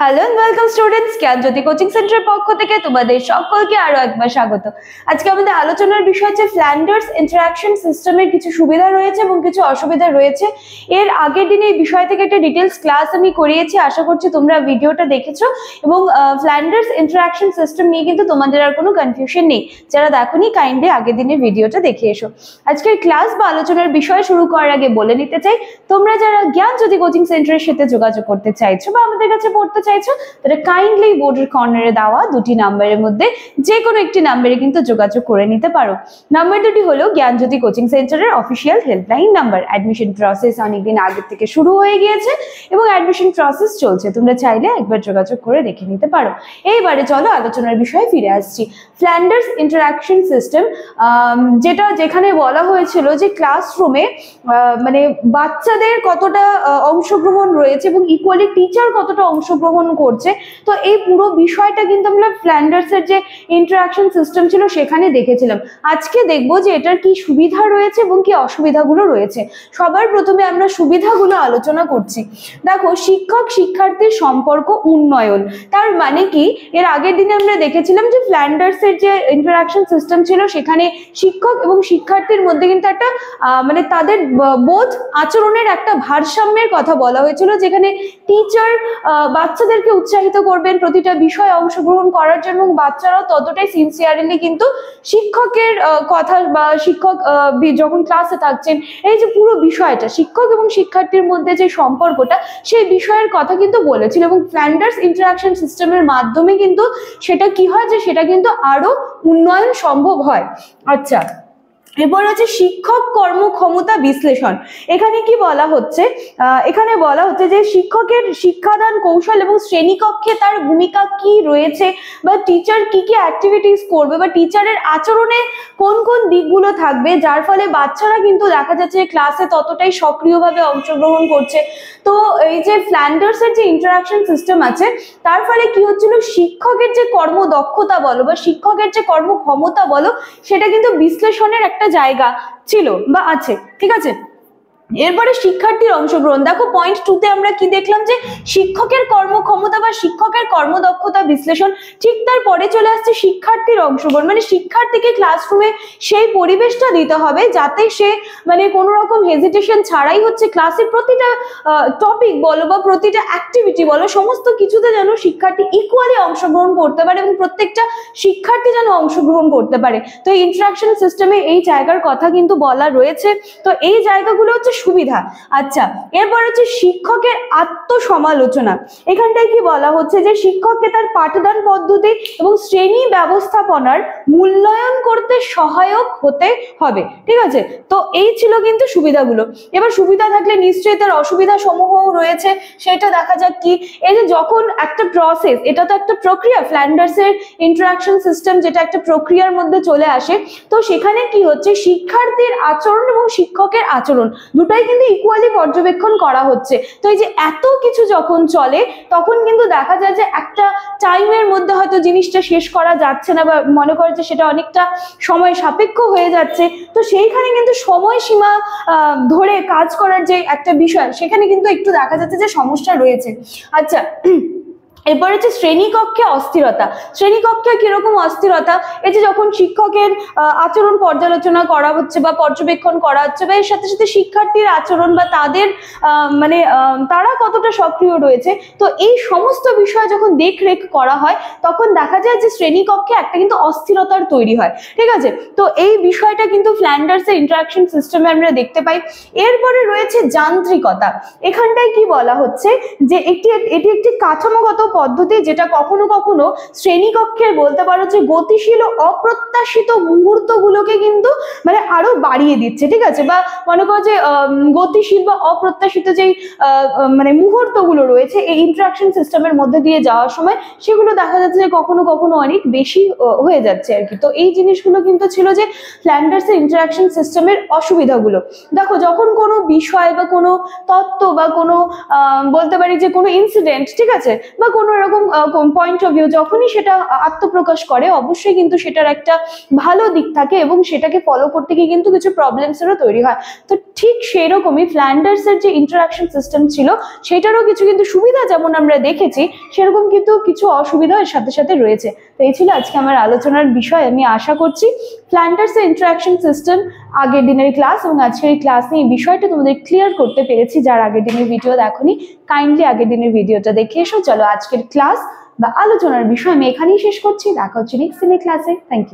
Hello and welcome students, Gyanjyoti coaching সেন্টারের পক্ষ থেকে তোমাদের সকলকে আরো একবার স্বাগত। আজকে আমাদের আলোচনার বিষয় হচ্ছে ফ্ল্যান্ডার্স ইন্টারঅ্যাকশন সিস্টেমের কিছু সুবিধা রয়েছে এবং কিছু অসুবিধা রয়েছে। এর আগের দিনে এই বিষয় থেকে একটা ডিটেলস ক্লাস আমি করিয়েছি, আশা করছি তোমরা ভিডিওটা দেখেছো এবং ফ্ল্যান্ডার্স ইন্টারঅ্যাকশন সিস্টেম নিয়ে কিন্তু তোমাদের আর কোনো কনফিউশন নেই। যারা দেখোনি কাইন্ডলি আগের দিনের ভিডিওটা দেখে এসো। আজকের ক্লাস বা আলোচনার বিষয় শুরু করার আগে বলে নিতে চাই, তোমরা যারা জ্ঞানজ্যোতি কোচিং সেন্টারের সাথে যোগাযোগ করতে চাইছো বা আমাদের কাছে পড়তে চাইছো, তাহলে কাইন্ডলি বোর্ডের কর্নারে দেওয়া দুটি নাম্বারের মধ্যে যে কোনো একটি নাম্বারে কিন্তু যোগাযোগ করে নিতে পারো। নাম্বার দুটি হলো জ্ঞানজ্যোতি কোচিং সেন্টারের official helpline number. Admission process অনেকদিন আগে থেকে শুরু হয়ে গিয়েছে এবং অ্যাডমিশন প্রসেস চলছে, তোমরা চাইলে একবার যোগাযোগ করে দেখে নিতে পারো। এইবারে চলো আলোচনার বিষয়ে ফিরে আসছি। ফ্ল্যান্ডার্স ইন্টারঅ্যাকশন সিস্টেম, যেখানে বলা হয়েছিল যে ক্লাসরুমে মানে বাচ্চাদের কতটা অংশগ্রহণ রয়েছে এবং ইকুয়ালি টিচার কতটা অংশগ্রহণ করছে, তো এই পুরো বিষয়টা কিন্তু আমরা ফ্ল্যান্ডার্সের যে ইন্টারঅ্যাকশন সিস্টেম ছিল সেখানে দেখেছিলাম। আজকে দেখবো যে এটার কি সুবিধা রয়েছে এবং কি অসুবিধাগুলো রয়েছে। সবার প্রথমে আমরা সুবিধাগুলো আলোচনা করছি। দেখো, শিক্ষক শিক্ষার্থীর সম্পর্ক উন্নয়ন, তার মানে কি, এর আগের দিনে আমরা দেখেছিলাম যে ফ্ল্যান্ডার্সের যে ইন্টারঅ্যাকশন সিস্টেম ছিল সেখানে শিক্ষক এবং শিক্ষার্থীর মধ্যে কিন্তু একটা মানে তাদের বোধ আচরণের একটা ভারসাম্যের কথা বলা হয়েছিল, যেখানে টিচার বাচ্চাদেরকে উৎসাহিত করবেন প্রতিটা বিষয়ে অংশগ্রহণ করার জন্য এবং বাচ্চারাও ততটাই সিনসিয়ারলি কিন্তু শিক্ষকের কথা বা শিক্ষক যখন ক্লাসে থাকছেন এই যে পুরো বিষয়টা শিক্ষক এবং শিক্ষার্থীর মধ্যে যে সম্পর্কটা সেই বিষয়ের কথা কিন্তু বলেছিল এবং ফ্ল্যান্ডার্স ইন্টারঅ্যাকশন সিস্টেমের মাধ্যমে কিন্তু সেটা কি হয় যে সেটা কিন্তু আরো উন্নয়ন সম্ভব হয়। আচ্ছা, এরপর হচ্ছে শিক্ষক কর্মক্ষমতা বিশ্লেষণ। এখানে কি বলা হচ্ছে, এখানে বলা হচ্ছে যে শিক্ষকের শিক্ষাদান কৌশল এবং শ্রেণীকক্ষে তার ভূমিকা কি রয়েছে বা টিচার কি কি অ্যাক্টিভিটিস করবে বা টিচারের আচরণে কোন কোন দিকগুলো থাকবে যার ফলে বাচ্চারা কিন্তু দেখা যাচ্ছে ক্লাসে ততটাই সক্রিয়ভাবে অংশগ্রহণ করছে। তো এই যে ফ্ল্যান্ডার্সের যে ইন্টারঅ্যাকশন সিস্টেম আছে তার ফলে কি হচ্ছিল, শিক্ষকের যে কর্মদক্ষতা বলো বা শিক্ষকের যে কর্মক্ষমতা বলো সেটা কিন্তু বিশ্লেষণের একটা জায়গা ছিল বা আছে, ঠিক আছে। এরপরে শিক্ষার্থীর অংশগ্রহণ, দেখো পয়েন্ট 2 তে আমরা কি দেখলাম যে শিক্ষকের কর্মক্ষমতা বা শিক্ষকের কর্মদক্ষতা বিশ্লেষণ, ঠিক তার পরে চলে আসছে শিক্ষার্থীর অংশগ্রহণ, মানে শিক্ষার্থীকে ক্লাসরুমে সেই পরিবেশটা দিতে হবে যাতে সে মানে কোনো রকম হেজিটেশন ছাড়াই হচ্ছে ক্লাসের প্রতিটা টপিক বলো বা প্রতিটা অ্যাক্টিভিটি বলো সমস্ত কিছুতে যেন শিক্ষার্থী ইকুয়ালি অংশগ্রহণ করতে পারে এবং প্রত্যেকটা শিক্ষার্থী যেন অংশগ্রহণ করতে পারে। তো এই ইন্টারঅ্যাকশন সিস্টেমে এই জায়গার কথা কিন্তু বলা রয়েছে। তো এই জায়গাগুলো হচ্ছে সুবিধা। আচ্ছা, এরপর হচ্ছে শিক্ষকের আত্মসমালোচনা। এখানটায় কি বলা হচ্ছে যে শিক্ষককে তার পাঠদান পদ্ধতি এবং শ্রেণী ব্যবস্থাপনার মূল্যায়ন করতে সহায়ক হতে হবে, ঠিক আছে। তো এই ছিল কিন্তু সুবিধাগুলো। এবার সুবিধা থাকলে নিশ্চয়ই তার অসুবিধা সমূহও রয়েছে, সেটা দেখা যাক কি। এই যে যখন একটা প্রসেস, এটা তো একটা প্রক্রিয়া, ফ্ল্যান্ডার্সের ইন্টারঅ্যাকশন সিস্টেম যেটা একটা প্রক্রিয়ার মধ্যে চলে আসে, তো সেখানে কি হচ্ছে শিক্ষার্থীর আচরণ এবং শিক্ষকের আচরণ দুটাই কিন্তু ইকুয়ালি পর্যবেক্ষণ করা হচ্ছে। তো এই যে এত কিছু যখন চলে তখন কিন্তু দেখা যায় যে একটা টাইমের মধ্যে হয়তো জিনিসটা শেষ করা যাচ্ছে না বা মনে করে যে সেটা অনেকটা সময় সাপেক্ষ হয়ে যাচ্ছে, তো সেইখানে কিন্তু সময়সীমা ধরে কাজ করার যে একটা বিষয় সেখানে কিন্তু একটু দেখা যাচ্ছে যে সমস্যা রয়েছে। আচ্ছা, এরপর হচ্ছে শ্রেণীকক্ষে অস্থিরতা। শ্রেণীকক্ষে কিরকম অস্থিরতা, এই যে যখন শিক্ষকের আচরণ পর্যালোচনা করা হচ্ছে বা পর্যবেক্ষণ করা হচ্ছে বা এর সাথে সাথে শিক্ষার্থীর আচরণ বা তাদের মানে তারা কতটা সক্রিয় রয়েছে, তো এই সমস্ত বিষয় যখন দেখরেখ করা হয় তখন দেখা যায় যে শ্রেণীকক্ষে একটা কিন্তু অস্থিরতার তৈরি হয়, ঠিক আছে। তো এই বিষয়টা কিন্তু ফ্ল্যান্ডার্সের ইন্টারঅ্যাকশন সিস্টেমে আমরা দেখতে পাই। এরপরে রয়েছে যান্ত্রিকতা। এখানটায় কি বলা হচ্ছে যে এটি একটি কাঠামোগত পদ্ধতি যেটা কখনো কখনো শ্রেণীকক্ষের বলতে পারো যে গতিশীল ও অপ্রত্যাশিত মুহূর্তগুলোকে কিন্তু মানে আরো বাড়িয়ে দিচ্ছে, ঠিক আছে। বা মনে করো যে গতিশীল বা অপ্রত্যাশিত যেই মানে মুহূর্তগুলো রয়েছে এই ইন্টারঅ্যাকশন সিস্টেমের মধ্যে দিয়ে যাওয়ার সময় সেগুলো দেখা যাচ্ছে যে কখনো কখনো অনেক বেশি হয়ে যাচ্ছে আর কি। তো এই জিনিসগুলো কিন্তু ছিল যে ফ্ল্যান্ডার্সের ইন্টারঅ্যাকশন সিস্টেমের অসুবিধাগুলো। দেখো, যখন কোনো বিষয় বা কোনো তত্ত্ব বা কোনো বলতে পারি যে কোনো ইনসিডেন্ট, ঠিক আছে, বা কোনো এরকম পয়েন্ট অফ ভিউ যখনই সেটা আত্মপ্রকাশ করে, অবশ্যই কিন্তু সেটার একটা ভালো দিক থাকে এবং সেটাকে ফলো করতে গিয়ে কিন্তু কিছু প্রবলেমসেরও তৈরি হয়। তো ঠিক সেরকমই ফ্ল্যান্ডার্সের যে ইন্টারাকশন সিস্টেম ছিল সেটারও কিছু কিন্তু সুবিধা যেমন আমরা দেখেছি, সেরকম কিন্তু কিছু অসুবিধা এর সাথে সাথে রয়েছে। তো এই ছিল আজকে আমার আলোচনার বিষয়। আমি আশা করছি ফ্ল্যান্ডার্সের ইন্টারাকশন সিস্টেম আগের দিনের ক্লাস এবং আজকের এই ক্লাস নিয়ে এই বিষয়টা তোমাদের ক্লিয়ার করতে পেরেছি। যার আগের দিনের ভিডিও দেখোনি, কাইন্ডলি আগের দিনের ভিডিওটা দেখে এসো। চলো আজকের ক্লাস বা আলোচনার বিষয় আমি এখানেই শেষ করছি। দেখা হচ্ছে নেক্সট দিনের ক্লাসে। Thank you.